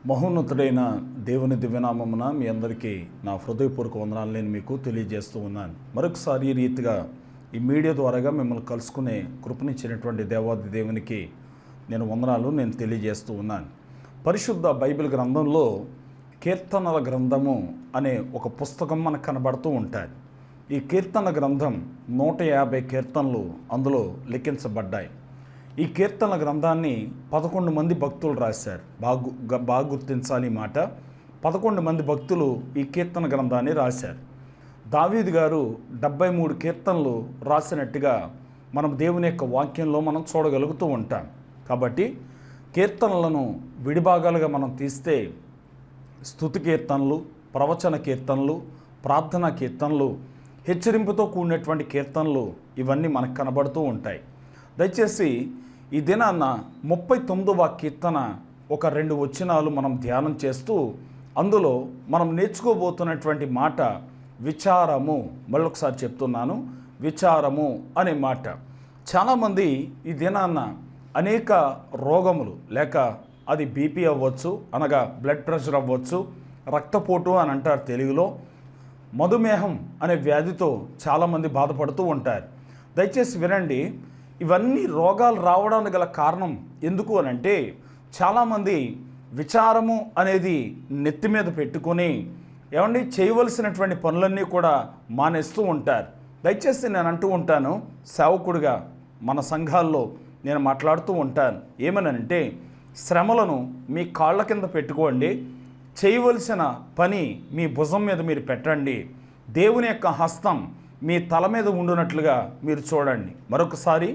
మహోన్నతుడైన దేవుని దివ్యనామమున మీ అందరికీ నా హృదయపూర్వక వందనాలు నేను మీకు తెలియజేస్తూ ఉన్నాను. మరొకసారి ఈ రీతిగా ఈ మీడియా ద్వారాగా మిమ్మల్ని కలుసుకునే కృపనిచ్చినటువంటి దేవాది దేవునికి నేను తెలియజేస్తూ ఉన్నాను. పరిశుద్ధ బైబిల్ గ్రంథంలో కీర్తనల గ్రంథము అనే ఒక పుస్తకం మనకు కనబడుతూ ఉంటాయి. ఈ కీర్తన గ్రంథం 150 కీర్తనలు అందులో లిఖించబడ్డాయి. ఈ కీర్తన గ్రంథాన్ని 11 మంది భక్తులు రాశారు. బాగా గుర్తించాలి మాట. 11 మంది భక్తులు ఈ కీర్తన గ్రంథాన్ని రాశారు. దావీదు గారు 73 కీర్తనలు రాసినట్టుగా మనం దేవుని యొక్క వాక్యంలో మనం చూడగలుగుతూ ఉంటాం. కాబట్టి కీర్తనలను విడిభాగాలుగా మనం తీస్తే స్తుతి కీర్తనలు, ప్రవచన కీర్తనలు, ప్రార్థనా కీర్తనలు, హెచ్చరింపుతో కూడినటువంటి కీర్తనలు ఇవన్నీ మనకు కనబడుతూ ఉంటాయి. దయచేసి ఈ దినాన్న 39వ కీర్తన ఒక 2 వచనాలు మనం ధ్యానం చేస్తూ అందులో మనం నేర్చుకోబోతున్నటువంటి మాట విచారము. మళ్ళొకసారి చెప్తున్నాను, విచారము అనే మాట. చాలామంది ఈ దినాన్న అనేక రోగములు, లేక అది బీపీ అవ్వచ్చు, అనగా బ్లడ్ ప్రెషర్ అవ్వచ్చు, రక్తపోటు అని అంటారు తెలుగులో, మధుమేహం అనే వ్యాధితో చాలామంది బాధపడుతూ ఉంటారు. దయచేసి వినండి, ఇవన్నీ రోగాలు రావడానికి గల కారణం ఎందుకు అని అంటే చాలామంది విచారము అనేది నెత్తి మీద పెట్టుకొని చేయవలసినటువంటి పనులన్నీ కూడా మానేస్తూ ఉంటారు. దయచేసి నేను అంటూ ఉంటాను, సేవకుడిగా మన సంఘాల్లో నేను మాట్లాడుతూ ఉంటాను. ఏమనంటే శ్రమలను మీ కాళ్ళ కింద పెట్టుకోండి, చేయవలసిన పని మీ భుజం మీద మీరు పెట్టండి, దేవుని యొక్క హస్తం మీ తల మీద ఉండునట్లుగా మీరు చూడండి. మరొకసారి,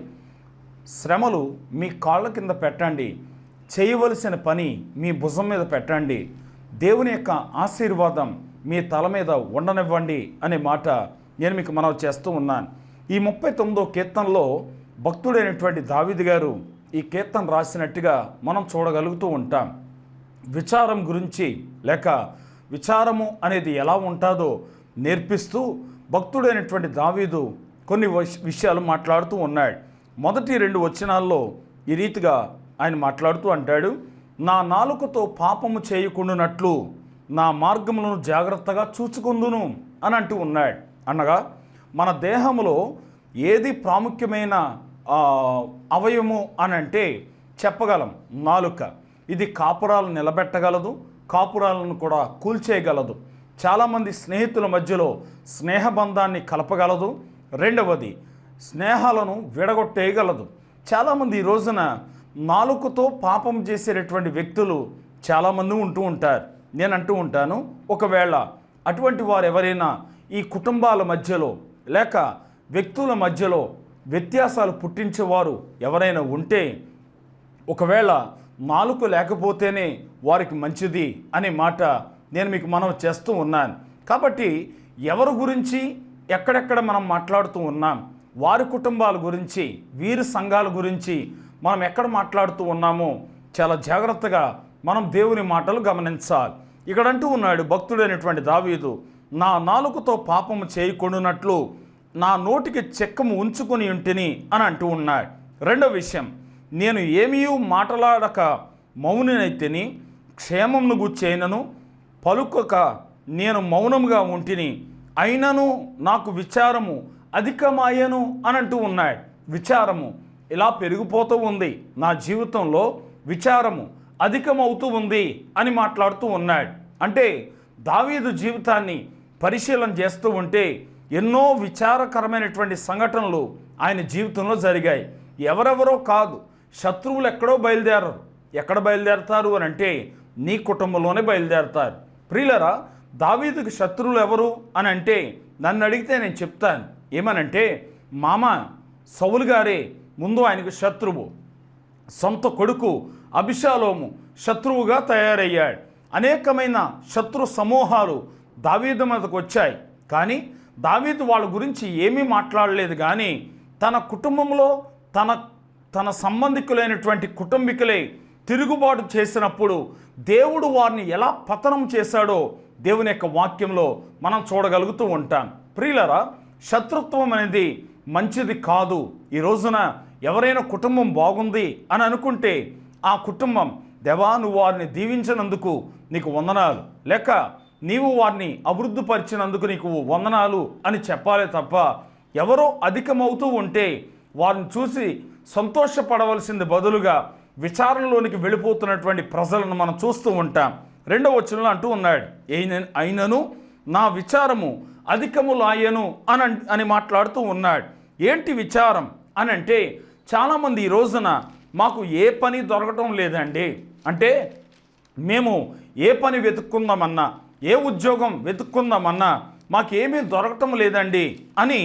శ్రమలు మీ కాళ్ళ కింద పెట్టండి, చేయవలసిన పని మీ భుజం మీద పెట్టండి, దేవుని యొక్క ఆశీర్వాదం మీ తల మీద ఉండనివ్వండి అనే మాట నేను మీకు మనవి చేస్తూ ఉన్నాను. ఈ 39వ కీర్తనలో భక్తుడైనటువంటి దావీదు గారు ఈ కీర్తన రాసినట్టుగా మనం చూడగలుగుతూ ఉంటాం. విచారం గురించి, లేక విచారము అనేది ఎలా ఉంటుందో నేర్పిస్తూ భక్తుడైనటువంటి దావీదు కొన్ని విషయాలు మాట్లాడుతూ ఉన్నాడు. మొదటి 2 వచనాల్లో ఈ రీతిగా ఆయన మాట్లాడుతూ అంటాడు, నా నాలుకతో పాపము చేయకుండానట్లు నా మార్గములను జాగ్రత్తగా చూచుకుందును అని అంటూ ఉన్నాడు. అనగా మన దేహంలో ఏది ప్రాముఖ్యమైన అవయవము అని అంటే చెప్పగలం, నాలుక. ఇది కాపురాలను నిలబెట్టగలదు, కాపురాలను కూడా కూల్చేయగలదు. చాలామంది స్నేహితుల మధ్యలో స్నేహబంధాన్ని కలపగలదు. రెండవది, స్నేహాలను విడగొట్టేయగలదు. చాలామంది ఈ రోజున నాలుకతో పాపం చేసేటటువంటి వ్యక్తులు చాలామంది ఉంటూ ఉంటారు. నేను అంటూ ఉంటాను, ఒకవేళ అటువంటి వారు ఎవరైనా ఈ కుటుంబాల మధ్యలో లేక వ్యక్తుల మధ్యలో వ్యత్యాసాలు పుట్టించేవారు ఎవరైనా ఉంటే, ఒకవేళ నాలుక లేకపోతేనే వారికి మంచిది అనే మాట నేను మీకు మనవి చేస్తూ ఉన్నాను. కాబట్టి ఎవరి గురించి ఎక్కడెక్కడ మనం మాట్లాడుతూ ఉన్నాం, వారి కుటుంబాల గురించి, వీరి సంఘాల గురించి మనం ఎక్కడ మాట్లాడుతూ ఉన్నామో చాలా జాగ్రత్తగా మనం దేవుని మాటలు గమనించాలి. ఇక్కడంటూ ఉన్నాడు భక్తుడైనటువంటి దావీదు, నా నాలుకతో పాపము చేయకుండానట్లు నా నోటికి చెక్కము ఉంచుకొని ఉంటిని అని అంటూ ఉన్నాడు. రెండో విషయం, నేను ఏమీ మాట్లాడక మౌనినైతిని, క్షేమమును గూర్చైనను పలుకక నేను మౌనముగా ఉంటిని, అయినను నాకు విచారము అధికమాయను అని అంటూ ఉన్నాడు. విచారము ఇలా పెరిగిపోతూ ఉంది, నా జీవితంలో విచారము అధికమవుతూ ఉంది అని మాట్లాడుతూ ఉన్నాడు. అంటే దావీదు జీవితాన్ని పరిశీలన చేస్తూ ఉంటే ఎన్నో విచారకరమైనటువంటి సంఘటనలు ఆయన జీవితంలో జరిగాయి. ఎవరెవరో కాదు, శత్రువులు ఎక్కడో బయలుదేరరు. ఎక్కడ బయలుదేరతారు అని అంటే నీ కుటుంబంలోనే బయలుదేరతారు. ప్రియులరా, దావీదుకి శత్రువులు ఎవరు అని అంటే నన్ను అడిగితే నేను చెప్తాను. ఏమనంటే మామ సౌలు గారే ముందు ఆయనకు శత్రువు. సొంత కొడుకు అబిషాలోము శత్రువుగా తయారయ్యాడు. అనేకమైన శత్రు సమూహాలు దావీదు మీదకు వచ్చాయి. కానీ దావీదు వాళ్ళ గురించి ఏమీ మాట్లాడలేదు. కానీ తన కుటుంబంలో తన సంబంధికులైనటువంటి కుటుంబీకులే తిరుగుబాటు చేసినప్పుడు దేవుడు వారిని ఎలా పతనం చేశాడో దేవుని యొక్క వాక్యంలో మనం చూడగలుగుతూ ఉంటాం. ప్రియులరా, శత్రుత్వం అనేది మంచిది కాదు. ఈ రోజున ఎవరైనా కుటుంబం బాగుంది అని అనుకుంటే ఆ కుటుంబం దేవా నువ్వు వారిని దీవించినందుకు నీకు వందనాలు, లేక నీవు వారిని అభివృద్ధిపరిచినందుకు నీకు వందనాలు అని చెప్పాలే తప్ప ఎవరో అధికమవుతూ ఉంటే వారిని చూసి సంతోషపడవలసింది బదులుగా విచారణలోనికి వెళ్ళిపోతున్నటువంటి ప్రజలను మనం చూస్తూ ఉంటాం. 2వ వచనంలో అంటూ ఉన్నాడు, అయినను నా విచారము అధికములాయను అని మాట్లాడుతూ ఉన్నాడు. ఏంటి విచారం అని అంటే, చాలామంది ఈ రోజున మాకు ఏ పని దొరకటం లేదండి, అంటే మేము ఏ పని వెతుక్కుందామన్నా, ఏ ఉద్యోగం వెతుక్కుందామన్నా మాకేమీ దొరకటం లేదండి అని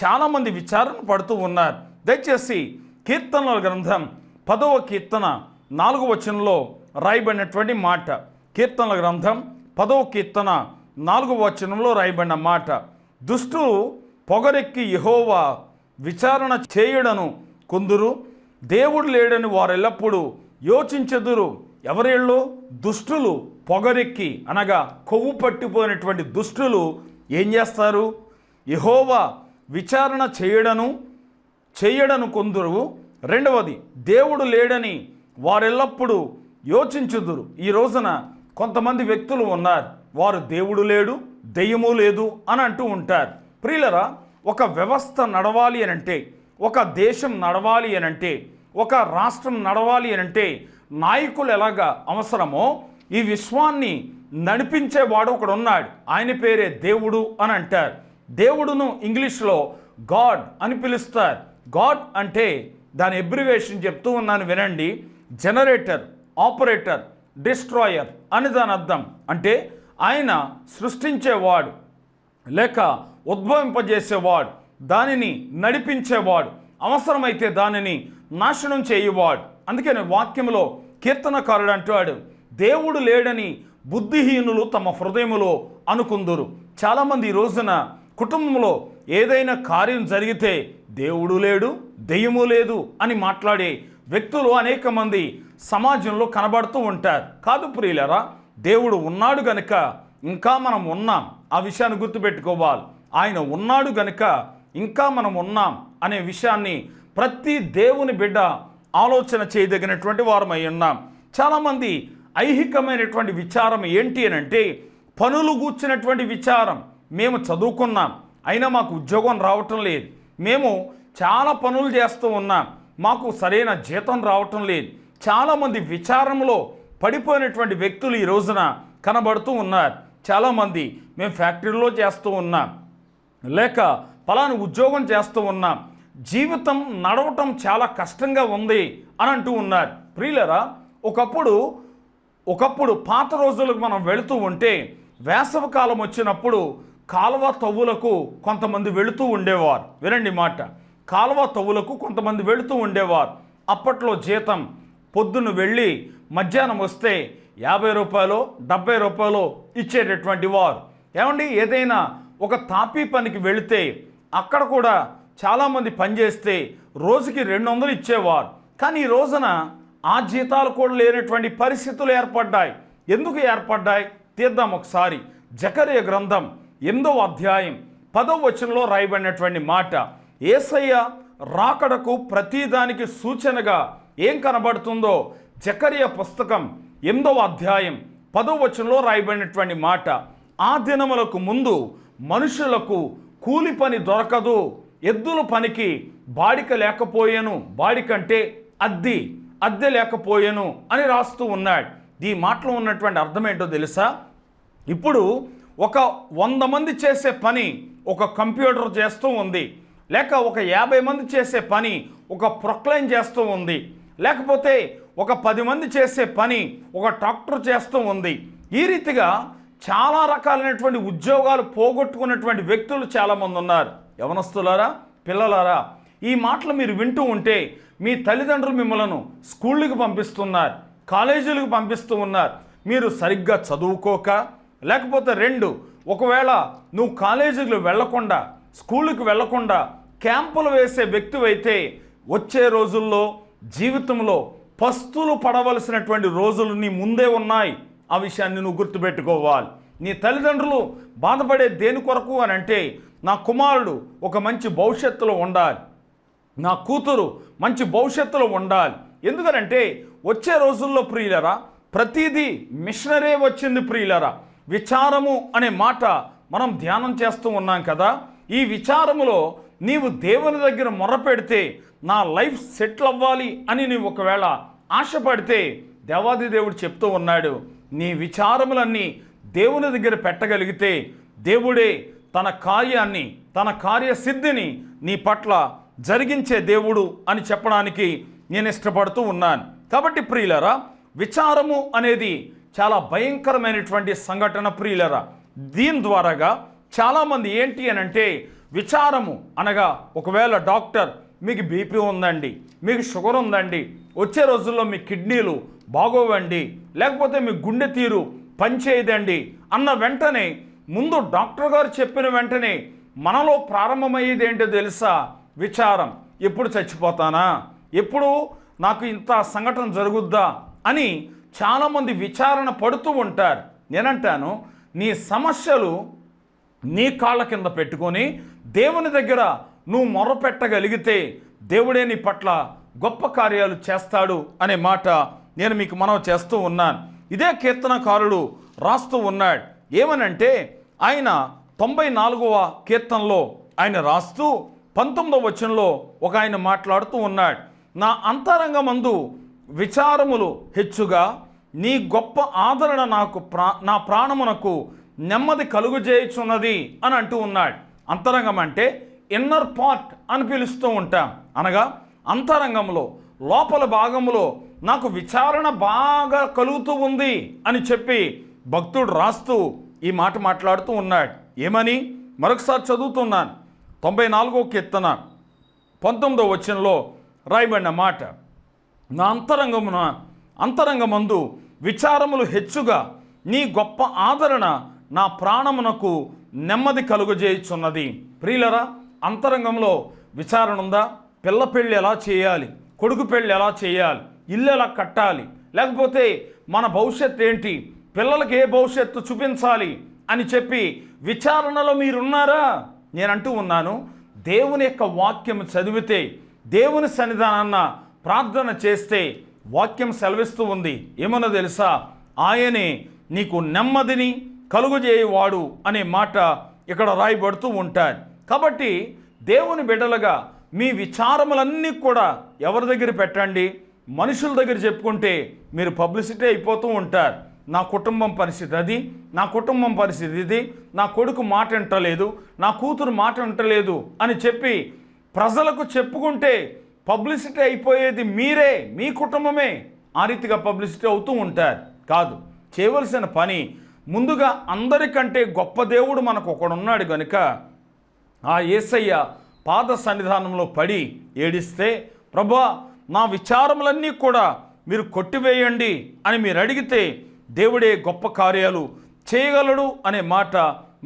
చాలామంది విచారణ పడుతూ ఉన్నారు. దయచేసి కీర్తనల గ్రంథం 10వ కీర్తన 4వ వచనంలో రాయబడినటువంటి మాట, కీర్తనల గ్రంథం 10వ కీర్తన 4వ వచనంలో రాయబడిన మాట, దుష్టులు పొగరెక్కి యెహోవా విచారణ చేయడను కొందరు, దేవుడు లేడని వారు ఎల్లప్పుడూ యోచించెదురు. ఎవరేళ్ళు? దుష్టులు పొగరెక్కి, అనగా కొవ్వు పట్టిపోయినటువంటి దుష్టులు ఏం చేస్తారు? యెహోవా విచారణ చేయడను కొందరు, రెండవది దేవుడు లేడని వారెల్లప్పుడూ యోచించుదురు. ఈ రోజున కొంతమంది వ్యక్తులు ఉన్నారు, వారు దేవుడు లేడు, దెయ్యము లేదు అని అంటూ ఉంటారు. ప్రియులరా, ఒక వ్యవస్థ నడవాలి అనంటే, ఒక దేశం నడవాలి అనంటే, ఒక రాష్ట్రం నడవాలి అనంటే నాయకులు ఎలాగా అవసరమో ఈ విశ్వాన్ని నడిపించేవాడు ఒకడు ఉన్నాడు. ఆయన పేరే దేవుడు అని అంటారు. దేవుడును ఇంగ్లీష్లో గాడ్ అని పిలుస్తారు. గాడ్ అంటే దాని అబ్రివేషన్ చెప్తూ ఉన్నాను వినండి, జనరేటర్, ఆపరేటర్, డిస్ట్రాయర్ అని దాని అర్థం. అంటే ఆయన సృష్టించేవాడు, లేక ఉద్భవింపజేసేవాడు, దానిని నడిపించేవాడు, అవసరమైతే దానిని నాశనం చేయవాడు. అందుకని వాక్యంలో కీర్తనకారుడు అంటాడు, దేవుడు లేడని బుద్ధిహీనులు తమ హృదయములో అనుకుందురు. చాలామంది ఈ రోజున కుటుంబంలో ఏదైనా కార్యం జరిగితే దేవుడు లేడు, దెయ్యము లేదు అని మాట్లాడే వ్యక్తులు అనేక మంది సమాజంలో కనబడుతూ ఉంటారు. కాదు ప్రియులరా, దేవుడు ఉన్నాడు గనుక ఇంకా మనం ఉన్నాం. ఆ విషయాన్ని గుర్తుపెట్టుకోవాలి. ఆయన ఉన్నాడు గనుక ఇంకా మనం ఉన్నాం అనే విషయాన్ని ప్రతి దేవుని బిడ్డ ఆలోచన చేయదగినటువంటి వారమై ఉన్నాం. చాలామంది ఐహికమైనటువంటి విచారం ఏంటి అని అంటే, పనులు కూర్చున్నటువంటి విచారం. మేము చదువుకున్నాం, అయినా మాకు ఉద్యోగం రావటం లేదు, మేము చాలా పనులు చేస్తూ ఉన్నాం, మాకు సరైన జీతం రావటం లేదు. చాలామంది విచారంలో పడిపోయినటువంటి వ్యక్తులు ఈ రోజున కనబడుతూ ఉన్నారు. చాలామంది మేము ఫ్యాక్టరీలో చేస్తూ ఉన్నాం, లేక ఫలానా ఉద్యోగం చేస్తూ ఉన్నాం, జీవితం నడవటం చాలా కష్టంగా ఉంది అని అంటూ ఉన్నారు. ప్రియులరా, ఒకప్పుడు పాత రోజులకు మనం వెళుతూ ఉంటే వేసవి కాలం వచ్చినప్పుడు కాలువ తవ్వులకు కొంతమంది వెళుతూ ఉండేవారు. వినండి మాట, కాలువ తవ్వులకు కొంతమంది వెళుతూ ఉండేవారు. అప్పట్లో జీతం పొద్దున్న వెళ్ళి మధ్యాహ్నం వస్తే 50 రూపాయలు 70 రూపాయలు ఇచ్చేటటువంటి వారు. ఏమండి, ఏదైనా ఒక తాపీ పనికి వెళితే అక్కడ కూడా చాలామంది పనిచేస్తే రోజుకి 200 ఇచ్చేవారు. కానీ ఈ రోజున ఆ జీతాలు కూడా లేనటువంటి పరిస్థితులు ఏర్పడ్డాయి. ఎందుకు ఏర్పడ్డాయి తీద్దాం ఒకసారి. జకర్యా గ్రంథం 8వ అధ్యాయం 10వ వచనంలో రాయబడినటువంటి మాట, యేసయ్య రాకడకు ప్రతిదానికి సూచనగా ఏం కనబడుతుందో జకర్యా పుస్తకం 8వ అధ్యాయం 10వ వచనంలో రాయబడినటువంటి మాట, ఆ దినములకు ముందు మనుషులకు కూలి పని దొరకదు, ఎద్దుల పనికి బాడిక లేకపోయేను, బాడికంటే అద్దె లేకపోయేను అని రాస్తూ ఉన్నాడు. ఈ మాటలో ఉన్నటువంటి అర్థం ఏంటో తెలుసా? ఇప్పుడు ఒక 100 మంది చేసే పని ఒక కంప్యూటర్ చేస్తూ ఉంది, లేక ఒక 50 మంది చేసే పని ఒక ప్రొక్లైన్ చేస్తూ ఉంది, లేకపోతే ఒక 10 మంది చేసే పని ఒక డాక్టర్ చేస్తూ ఉంది. ఈ రీతిగా చాలా రకాలైనటువంటి ఉద్యోగాలు పోగొట్టుకున్నటువంటి వ్యక్తులు చాలామంది ఉన్నారు. యవనస్తులారా, పిల్లలారా, ఈ మాటలు మీరు వింటూ ఉంటే మీ తల్లిదండ్రులు మిమ్మల్ని స్కూళ్ళకి పంపిస్తున్నారు, కాలేజీలకు పంపిస్తూ ఉన్నారు. మీరు సరిగ్గా చదువుకోక, లేకపోతే ఒకవేళ నువ్వు కాలేజీలకు వెళ్లకుండా, స్కూళ్ళకి వెళ్లకుండా క్యాంపులు వేసే వ్యక్తివైతే వచ్చే రోజుల్లో జీవితంలో పస్తులు పడవలసినటువంటి రోజులు నీ ముందే ఉన్నాయి. ఆ విషయాన్ని నువ్వు గుర్తుపెట్టుకోవాలి. నీ తల్లిదండ్రులు బాధపడే దేని కొరకు అని అంటే, నా కుమారుడు ఒక మంచి భవిష్యత్తులో ఉండాలి, నా కూతురు మంచి భవిష్యత్తులో ఉండాలి. ఎందుకనంటే వచ్చే రోజుల్లో ప్రియులరా ప్రతిదీ మిషనరీ వచ్చింది ప్రియులరా. విచారము అనే మాట మనం ధ్యానం చేస్తూ ఉన్నాం కదా. ఈ విచారములో నీవు దేవుని దగ్గర మొర్రపెడితే నా లైఫ్ సెటిల్ అవ్వాలి అని నీవు ఒకవేళ ఆశపడితే దేవాది దేవుడు చెప్తూ ఉన్నాడు, నీ విచారములన్నీ దేవుని దగ్గర పెట్టగలిగితే దేవుడే తన కార్యాన్ని, తన కార్యసిద్ధిని నీ పట్ల జరిగించే దేవుడు అని చెప్పడానికి నేను ఇష్టపడుతూ ఉన్నాను. కాబట్టి ప్రియులరా, విచారము అనేది చాలా భయంకరమైనటువంటి సంఘటన ప్రియులరా. దీని ద్వారాగా చాలామంది ఏంటి అని అంటే, విచారము అనగా ఒకవేళ డాక్టర్ మీకు బీపీ ఉందండి, మీకు షుగర్ ఉందండి, వచ్చే రోజుల్లో మీ కిడ్నీలు బాగోవండి, లేకపోతే మీ గుండె తీరు పనిచేయదండి అన్న వెంటనే, ముందు డాక్టర్ గారు చెప్పిన వెంటనే మనలో ప్రారంభమయ్యేది ఏంటో తెలుసా? విచారం. ఎప్పుడు చచ్చిపోతానా, ఎప్పుడు నాకు ఇంత సంఘటన జరుగుద్దా అని చాలామంది విచారణ పడుతూ ఉంటారు. నేనంటాను, నీ సమస్యలు నీ కాళ్ళ కింద పెట్టుకొని దేవుని దగ్గర నువ్వు మొరపెట్టగలిగితే దేవుడే నీ పట్ల గొప్ప కార్యాలు చేస్తాడు అనే మాట నేను మీకు మనవి చేస్తూ ఉన్నాను. ఇదే కీర్తనకారుడు రాస్తూ ఉన్నాడు. ఏమనంటే, ఆయన 94వ కీర్తనలో ఆయన రాస్తూ 19వ వచనంలో ఒక ఆయన మాట్లాడుతూ ఉన్నాడు, నా అంతరంగమందు విచారములు హెచ్చుగా నీ గొప్ప ఆదరణ నా ప్రాణమునకు నెమ్మది కలుగుజేయుచున్నది అని అంటూ ఉన్నాడు. అంతరంగం అంటే ఇన్నర్ పార్ట్ అని పిలుస్తూ ఉంటాం. అనగా అంతరంగంలో, లోపల భాగంలో నాకు విచారణ బాగా కలుగుతూ ఉంది అని చెప్పి భక్తుడు రాస్తూ ఈ మాట మాట్లాడుతూ ఉన్నాడు. ఏమని మరొకసారి చదువుతున్నాను. 94వ కీర్తన 19వ వచనంలో రాయబడిన మాట, నా అంతరంగమందు విచారములు హెచ్చుగా నీ గొప్ప ఆదరణ నా ప్రాణమునకు నెమ్మది కలుగజేయుచున్నది. ప్రియులరా, అంతరంగంలో విచారణ ఉందా? పిల్ల పెళ్ళి ఎలా చేయాలి, కొడుకు పెళ్ళి ఎలా చేయాలి, ఇల్లు ఎలా కట్టాలి, లేకపోతే మన భవిష్యత్తు ఏంటి, పిల్లలకి ఏ భవిష్యత్తు చూపించాలి అని చెప్పి విచారణలో మీరున్నారా? నేనంటూ ఉన్నాను, దేవుని యొక్క వాక్యం చదివితే, దేవుని సన్నిధానాన్న ప్రార్థన చేస్తే వాక్యం సెలవిస్తూ ఉంది. ఏమన్నా తెలుసా? ఆయనే నీకు నెమ్మదిని కలుగజేయవాడు అనే మాట ఇక్కడ రాయబడుతూ ఉంటారు. కాబట్టి దేవుని బిడ్డలుగా మీ విచారములన్నీ కూడా ఎవరి దగ్గర పెట్టండి? మనుషుల దగ్గర చెప్పుకుంటే మీరు పబ్లిసిటీ అయిపోతూ ఉంటారు. నా కుటుంబం పరిస్థితి అది, నా కుటుంబం పరిస్థితి ఇది, నా కొడుకు మాట వింటలేదు, నా కూతురు మాట వింటలేదు అని చెప్పి ప్రజలకు చెప్పుకుంటే పబ్లిసిటీ అయిపోయేది మీరే, మీ కుటుంబమే. ఆ రీతిగా పబ్లిసిటీ అవుతూ ఉంటారు. కాదు, చేయవలసిన పని ముందుగా అందరికంటే గొప్ప దేవుడు మనకు ఒకడున్నాడు కనుక ఆ యేసయ్య పాద సన్నిధానంలో పడి ఏడిస్తే, ప్రభువా నా విచారములన్నీ కూడా మీరు కొట్టివేయండి అని మీరు అడిగితే దేవుడే గొప్ప కార్యాలు చేయగలడు అనే మాట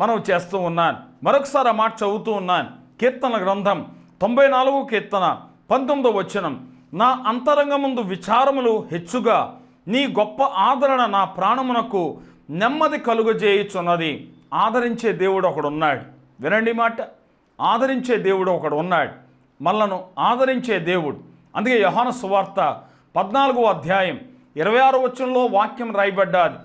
మనం చేస్తూ ఉన్నాను. మరొకసారి ఆ మాట చదువుతూ ఉన్నాను. కీర్తన గ్రంథం 94వ కీర్తన 19వ వచనం, నా అంతరంగముందు విచారములు హెచ్చుగా నీ గొప్ప ఆదరణ నా ప్రాణమునకు నెమ్మది కలుగజేయుచున్నది. ఆదరించే దేవుడు ఒకడు ఉన్నాడు. వినండి మాట, ఆదరించే దేవుడు ఒకడు ఉన్నాడు, మనలను ఆదరించే దేవుడు. అందుకే యోహాను సువార్త 14వ అధ్యాయం 26వ వచనంలో వాక్యం రాయబడ్డాది,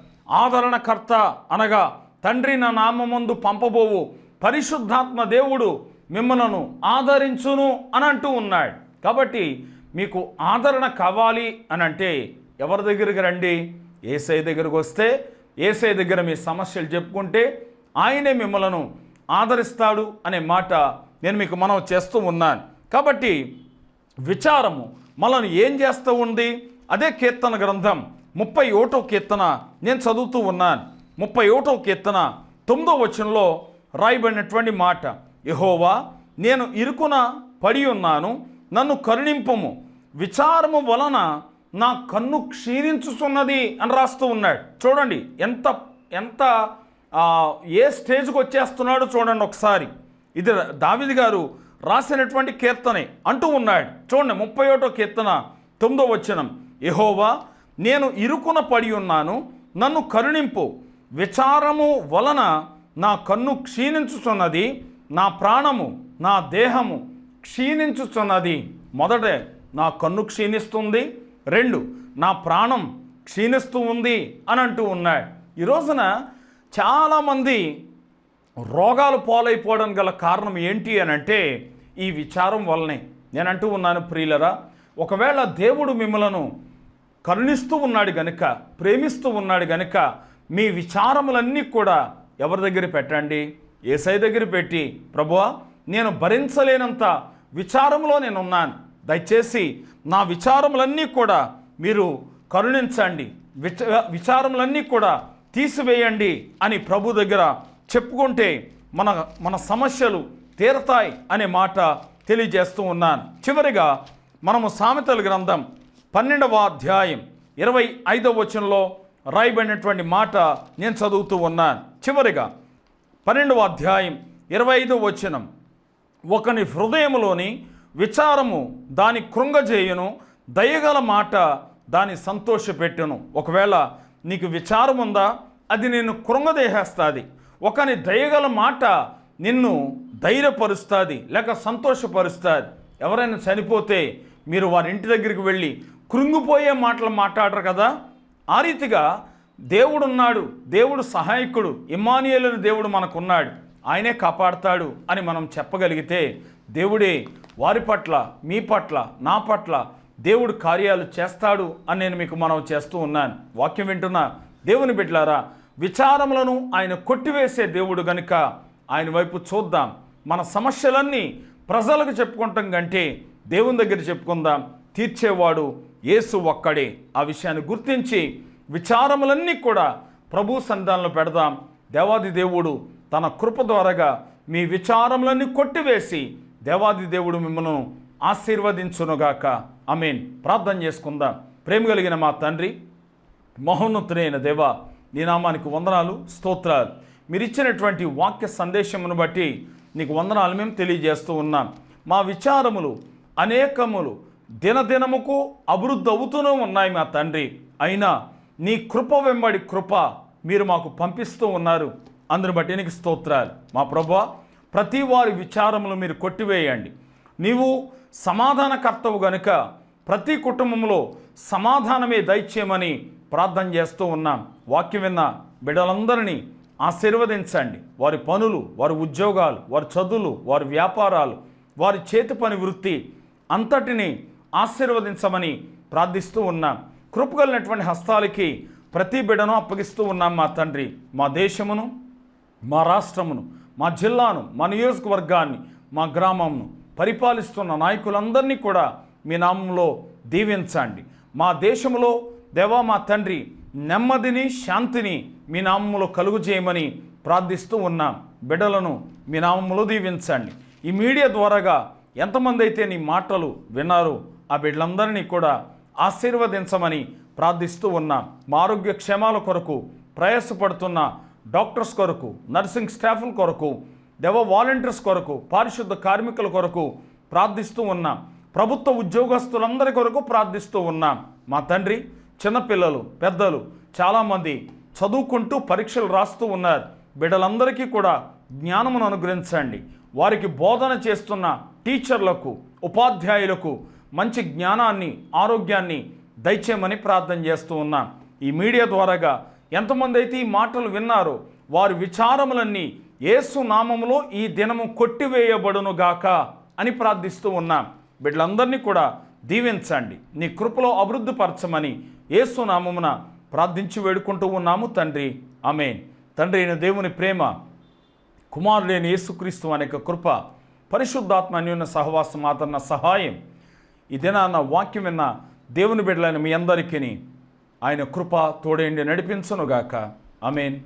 ఆదరణకర్త అనగా తండ్రి నా నామమందు పంపబోవు పరిశుద్ధాత్మ దేవుడు మిమ్మలను ఆదరించును అని అంటూ ఉన్నాడు. కాబట్టి మీకు ఆదరణ కావాలి అని అంటే ఎవరి దగ్గరికి రండి? యేసయ్య దగ్గరకు వస్తే, యేసయ్య దగ్గర మీ సమస్యలు చెప్పుకుంటే ఆయనే మిమ్మలను ఆదరిస్తాడు అనే మాట నేను మీకు మనవి చేస్తూ ఉన్నాను. కాబట్టి విచారము మనల్ని ఏం చేస్తూ ఉంది? అదే కీర్తన గ్రంథం 31వ కీర్తన నేను చదువుతూ ఉన్నాను. 31వ కీర్తన 9వ వచనంలో రాయబడినటువంటి మాట, యెహోవా నేను ఇరుకున పడి ఉన్నాను, నన్ను కరుణింపుము, విచారము వలన నా కన్ను క్షీణించుచున్నది అని రాస్తూ ఉన్నాడు. చూడండి ఎంత ఏ స్టేజ్కి వచ్చేస్తున్నాడో చూడండి ఒకసారి. ఇది దావీదు గారు రాసినటువంటి కీర్తనే అంటూ ఉన్నాడు. చూడండి 31వ కీర్తన 9వ వచనం, యెహోవా నేను ఇరుకున పడి ఉన్నాను, నన్ను కరుణింపు, విచారము వలన నా కన్ను క్షీణించుచున్నది, నా ప్రాణము నా దేహము క్షీణించుచున్నది. మొదటే నా కన్ను క్షీణిస్తుంది, 2, నా ప్రాణం క్షీణిస్తూ ఉంది అని అంటూ ఉన్నాడు. ఈ రోజున చాలామంది రోగాలు పాలైపోవడం గల కారణం ఏంటి అని అంటే ఈ విచారం వల్లనే. నేను అంటూ ఉన్నాను ప్రియులరా, ఒకవేళ దేవుడు మిమ్మలను కరుణిస్తూ ఉన్నాడు గనుక, ప్రేమిస్తూ ఉన్నాడు గనుక మీ విచారములన్నీ కూడా ఎవరి దగ్గర పెట్టండి? యేసయ్య దగ్గర పెట్టి, ప్రభువా నేను భరించలేనంత విచారంలో నేనున్నాను, దయచేసి నా విచారములన్నీ కూడా మీరు కరుణించండి, విచారములన్నీ కూడా తీసివేయండి అని ప్రభు దగ్గర చెప్పుకుంటే మన సమస్యలు తీరతాయి అనే మాట తెలియజేస్తూ ఉన్నాను. చివరిగా మనము సామెతల గ్రంథం 12వ అధ్యాయం 25వ వచనంలో రాయబడినటువంటి మాట నేను చదువుతూ ఉన్నాను. చివరిగా 12వ అధ్యాయం 25వ వచనం, ఒకని హృదయములోని విచారము దాని కృంగజేయును, దయగల మాట దాని సంతోషపెట్టును. ఒకవేళ నీకు విచారం ఉందా, అది నిన్ను కృంగదేహేస్తుంది. ఒకని దయగల మాట నిన్ను ధైర్యపరుస్తుంది లేక సంతోషపరుస్తుంది. ఎవరైనా చనిపోతే మీరు వారి ఇంటి దగ్గరికి వెళ్ళి కృంగిపోయే మాటలు మాట్లాడరు కదా, ఆ రీతిగా దేవుడున్నాడు, దేవుడు సహాయకుడు, ఇమ్మానుయేలు దేవుడు మనకున్నాడు, ఆయనే కాపాడుతాడు అని మనం చెప్పగలిగితే దేవుడే వారి పట్ల, మీ పట్ల, నా పట్ల దేవుడు కార్యాలు చేస్తాడు అని నేను మీకు మనవి చేస్తూ ఉన్నాను. వాక్యం వింటున్న దేవుని బిడ్డలారా, విచారములను ఆయన కొట్టివేసే దేవుడు గనుక ఆయన వైపు చూద్దాం. మన సమస్యలన్నీ ప్రజలకు చెప్పుకుంటాం కంటే దేవుని దగ్గర చెప్పుకుందాం. తీర్చేవాడు యేసు ఒక్కడే. ఆ విషయాన్ని గుర్తించి విచారములన్నీ కూడా ప్రభు సన్నిధానంలో పెడదాం. దేవాది దేవుడు తన కృప ద్వారాగా మీ విచారములన్నీ కొట్టివేసి దేవాది దేవుడు మిమ్మల్ని ఆశీర్వదించునుగాక. ఆమేన్. ప్రార్థన చేసుకుందాం. ప్రేమ కలిగిన మా తండ్రి, మహోన్నతుడైన దేవా, నీ నామానికి వందనాలు, స్తోత్రాలు. మీరు ఇచ్చినటువంటి వాక్య సందేశమును బట్టి నీకు వందనాలు మేము తెలియజేస్తూ ఉన్నాం. మా విచారములు అనేకములు దినదినముకు అభివృద్ధి అవుతూనే ఉన్నాయి మా తండ్రి. అయినా నీ కృప వెంబడి కృప మీరు మాకు పంపిస్తూ ఉన్నారు. అందుని బట్టి నీకు స్తోత్రాలు. మా ప్రభువా, ప్రతి వారి విచారములు మీరు కొట్టివేయండి. నీవు సమాధానకర్తవు గనుక ప్రతి కుటుంబంలో సమాధానమే దయచేయమని ప్రార్థన చేస్తూ ఉన్నాం. వాక్యం విన్న బిడ్డలందరినీ ఆశీర్వదించండి. వారి పనులు, వారి ఉద్యోగాలు, వారి చదువులు, వారి వ్యాపారాలు, వారి చేతి పని వృత్తి అంతటినీ ఆశీర్వదించమని ప్రార్థిస్తూ ఉన్నాం. కృపగలిగినటువంటి హస్తాలకి ప్రతి బిడ్డను అప్పగిస్తూ ఉన్నాం మా తండ్రి. మా దేశమును, మా రాష్ట్రమును, మా జిల్లాను, మా నియోజకవర్గాన్ని, మా గ్రామంను పరిపాలిస్తున్న నాయకులందరినీ కూడా మీ నామంలో దీవించండి. మా దేశంలో దేవా మా తండ్రి నెమ్మదిని, శాంతిని మీ నామములో కలుగు చేయమని ప్రార్థిస్తూ ఉన్నాం. బిడ్డలను మీ నామములో దీవించండి. ఈ మీడియా ద్వారాగా ఎంతమంది అయితే నీ మాటలు విన్నారో ఆ బిడ్డలందరినీ కూడా ఆశీర్వదించమని ప్రార్థిస్తూ ఉన్నాం. మా ఆరోగ్య క్షేమాల కొరకు ప్రయాసపడుతున్న డాక్టర్స్ కొరకు, నర్సింగ్ స్టాఫ్ల కొరకు, వాలంటీర్స్ కొరకు, పారిశుద్ధ కార్మికుల కొరకు ప్రార్థిస్తూ ఉన్నాం. ప్రభుత్వ ఉద్యోగస్తులందరి కొరకు ప్రార్థిస్తూ ఉన్నాం. మా తండ్రి, చిన్నపిల్లలు, పెద్దలు చాలామంది చదువుకుంటూ పరీక్షలు రాస్తూ ఉన్నారు. బిడ్డలందరికీ కూడా జ్ఞానమును అనుగ్రహించండి. వారికి బోధన చేస్తున్న టీచర్లకు, ఉపాధ్యాయులకు మంచి జ్ఞానాన్ని, ఆరోగ్యాన్ని దయచేయమని ప్రార్థన చేస్తూ ఉన్నాం. ఈ మీడియా ద్వారాగా ఎంతమంది అయితే ఈ మాటలు విన్నారో వారి విచారములన్నీ యేసు నామములో ఈ దినము కొట్టివేయబడునుగాక అని ప్రార్థిస్తూ ఉన్నాం. బిడ్డలందరినీ కూడా దీవించండి. నీ కృపలో అభివృద్ధి పరచమని యేసు నామమున ప్రార్థించి వేడుకుంటూ ఉన్నాము తండ్రి. ఆమేన్. తండ్రి అయిన దేవుని ప్రేమ, కుమారుడైన యేసుక్రీస్తు అనేక కృప, పరిశుద్ధాత్మ అన్యోన్య సహవాసం, ఆదరణ, సహాయం ఈ దినాన వాక్యం విన్న దేవుని బిడ్డలైన మీ అందరికీ ఆయన కృప తోడేండి నడిపించునుగాక. ఆమేన్.